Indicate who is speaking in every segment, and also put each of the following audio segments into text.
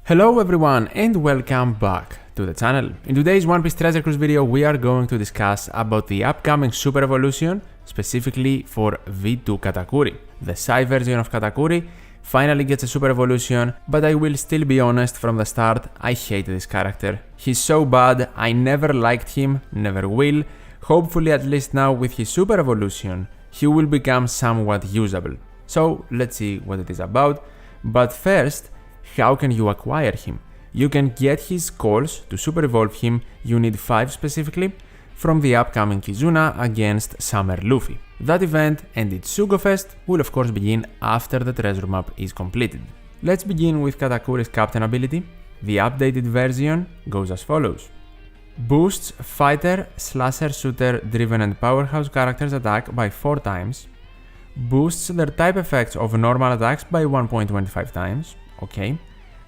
Speaker 1: Hello everyone and welcome back to the channel. In today's One Piece Treasure Cruise video we are going to discuss about the upcoming Super Evolution, specifically for V2 Katakuri. The Sai version of Katakuri finally gets a Super Evolution, but I will still be honest from the start, I hate this character. He's so bad, I never liked him, never will. Hopefully at least now with his Super Evolution, he will become somewhat usable. So let's see what it is about, but first, how can you acquire him? You can get his calls to super evolve him, you need 5 specifically, from the upcoming Kizuna against Summer Luffy. That event and its Sugo Fest will of course begin after the treasure map is completed. Let's begin with Katakuri's captain ability. The updated version goes as follows. Boosts fighter, slasher, shooter, driven and powerhouse characters attack by 4 times. Boosts their type effects of normal attacks by 1.25 times. Okay.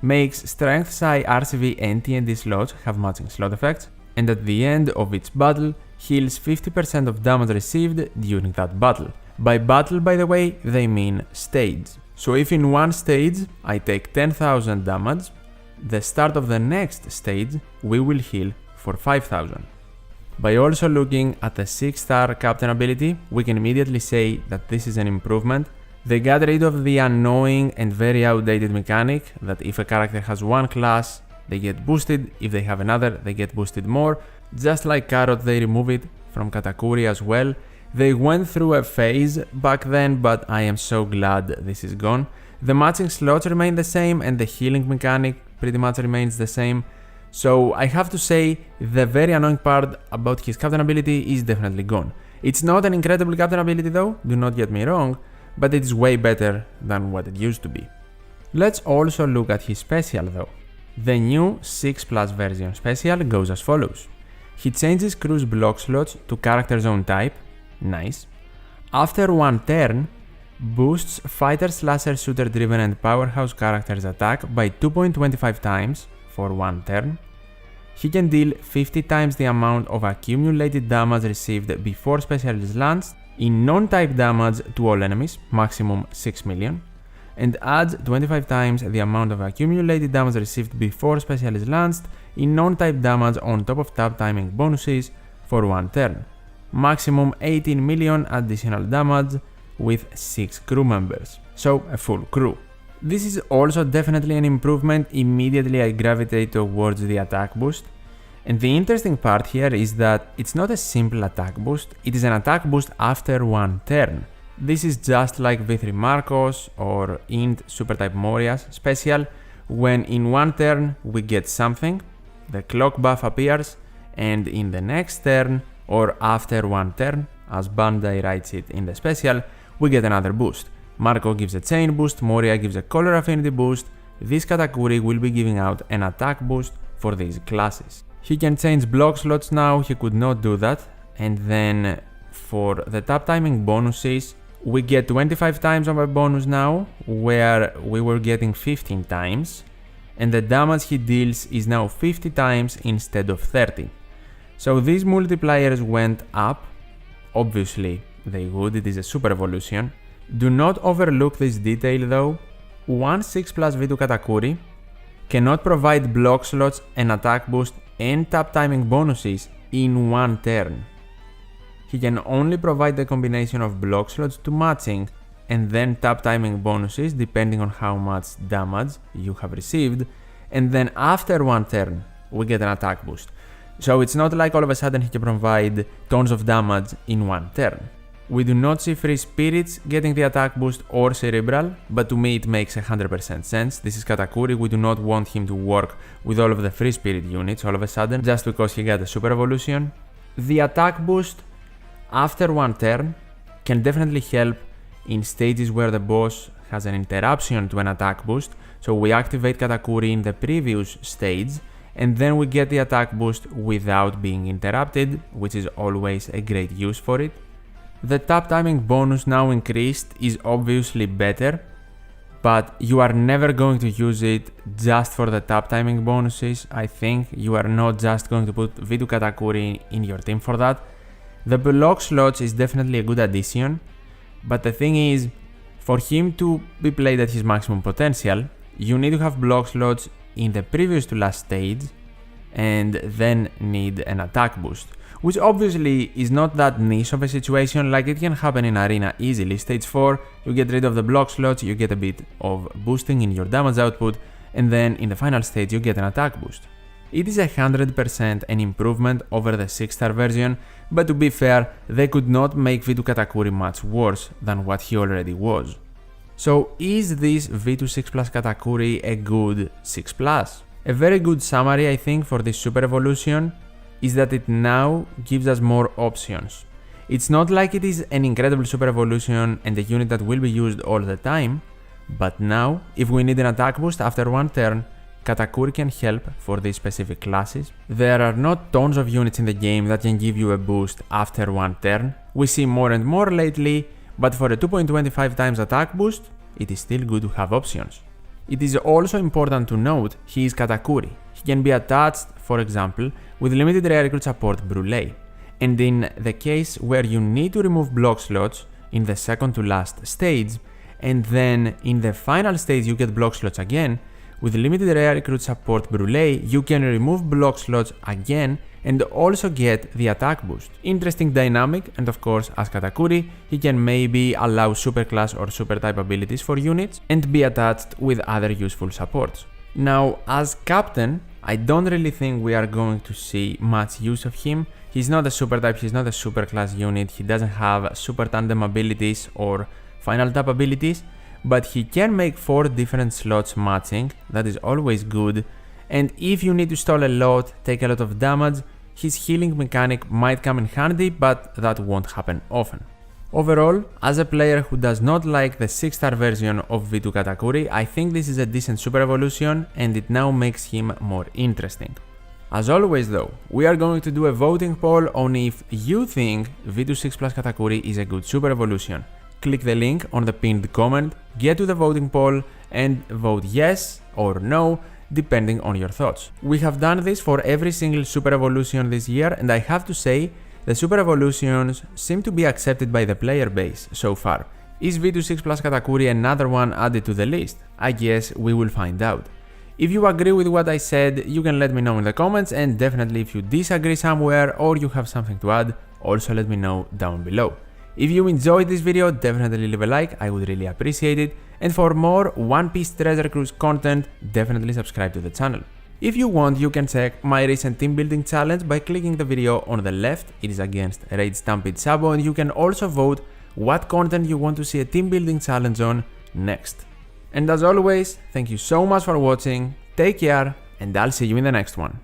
Speaker 1: Makes Strength Sai RCV and TNT slots have matching slot effects, and at the end of each battle, heals 50% of damage received during that battle. By battle, by the way, they mean stage. So if in one stage I take 10,000 damage, the start of the next stage we will heal for 5,000. By also looking at the 6-star captain ability, we can immediately say that this is an improvement. They got rid of the annoying and very outdated mechanic that if a character has one class, they get boosted, if they have another, they get boosted more. Just like Carrot, they remove it from Katakuri as well. They went through a phase back then, but I am so glad this is gone. The matching slots remain the same and the healing mechanic pretty much remains the same. So I have to say, the very annoying part about his captain ability is definitely gone. It's not an incredible captain ability though, do not get me wrong, but it is way better than what it used to be. Let's also look at his special though. The new 6+ version special goes as follows. He changes crew's block slots to character's own type, nice. After one turn, boosts fighter, slasher, shooter driven and powerhouse characters attack by 2.25 times for one turn. He can deal 50 times the amount of accumulated damage received before special is launched in non-type damage to all enemies, maximum 6 million, and adds 25 times the amount of accumulated damage received before special is launched in non-type damage on top of tap timing bonuses for one turn, maximum 18 million additional damage with 6 crew members, so a full crew. This is also definitely an improvement. Immediately I gravitate towards the attack boost. And the interesting part here is that it's not a simple attack boost, it is an attack boost after one turn. This is just like V3 Marcos or Int Supertype Moria's special, when in one turn we get something, the clock buff appears, and in the next turn or after one turn, as Bandai writes it in the special, we get another boost. Marco gives a chain boost, Moria gives a color affinity boost. This Katakuri will be giving out an attack boost for these classes. He can change block slots now, he could not do that. And then for the tap timing bonuses, we get 25 times of a bonus now, where we were getting 15 times. And the damage he deals is now 50 times instead of 30. So these multipliers went up. Obviously they would, it is a super evolution. Do not overlook this detail though. One 6+ V2 Katakuri cannot provide block slots, an attack boost and tap timing bonuses in one turn. He can only provide the combination of block slots to matching and then tap timing bonuses depending on how much damage you have received, and then after one turn we get an attack boost. So it's not like all of a sudden he can provide tons of damage in one turn. We do not see Free Spirits getting the attack boost or Cerebral, but to me it makes 100% sense. This is Katakuri, we do not want him to work with all of the Free Spirit units all of a sudden, just because he got a Super Evolution. The attack boost after one turn can definitely help in stages where the boss has an interruption to an attack boost, so we activate Katakuri in the previous stage, and then we get the attack boost without being interrupted, which is always a great use for it. The tap timing bonus now increased is obviously better, but you are never going to use it just for the tap timing bonuses. I think you are not just going to put V2 Katakuri in your team for that. The block slots is definitely a good addition, but the thing is, for him to be played at his maximum potential, you need to have block slots in the previous to last stage and then need an attack boost. Which obviously is not that niche of a situation, like it can happen in Arena easily. Stage 4, you get rid of the block slots, you get a bit of boosting in your damage output, and then in the final stage you get an attack boost. It is 100% an improvement over the 6-star version, but to be fair, they could not make V2 Katakuri much worse than what he already was. So is this V2 6 Plus Katakuri a good 6 Plus? A very good summary I think for this super evolution is that it now gives us more options. It's not like it is an incredible super evolution and a unit that will be used all the time, but now, if we need an attack boost after one turn, Katakuri can help for these specific classes. There are not tons of units in the game that can give you a boost after one turn. We see more and more lately, but for a 2.25 times attack boost, it is still good to have options. It is also important to note he is Katakuri. He can be attached, for example, with limited rare recruit support Brûlé, and in the case where you need to remove block slots in the second to last stage, and then in the final stage you get block slots again, with limited rare recruit support Brûlé you can remove block slots again and also get the attack boost. Interesting dynamic, and of course as Katakuri he can maybe allow super class or super type abilities for units and be attached with other useful supports. Now as captain, I don't really think we are going to see much use of him. He's not a super type, he's not a super class unit, he doesn't have super tandem abilities or final tap abilities, but he can make 4 different slots matching, that is always good, and if you need to stall a lot, take a lot of damage, his healing mechanic might come in handy, but that won't happen often. Overall, as a player who does not like the 6-star version of V2 Katakuri, I think this is a decent super evolution and it now makes him more interesting. As always though, we are going to do a voting poll on if you think V2 6 Plus Katakuri is a good super evolution. Click the link on the pinned comment, get to the voting poll and vote yes or no depending on your thoughts. We have done this for every single super evolution this year and I have to say the super evolutions seem to be accepted by the player base so far. Is V2 6 Plus Katakuri another one added to the list? I guess we will find out. If you agree with what I said, you can let me know in the comments, and definitely if you disagree somewhere or you have something to add, also let me know down below. If you enjoyed this video, definitely leave a like, I would really appreciate it, and for more One Piece Treasure Cruise content, definitely subscribe to the channel. If you want, you can check my recent team building challenge by clicking the video on the left, it is against Rage Stampede Sabo, and you can also vote what content you want to see a team building challenge on next. And as always, thank you so much for watching, take care, and I'll see you in the next one.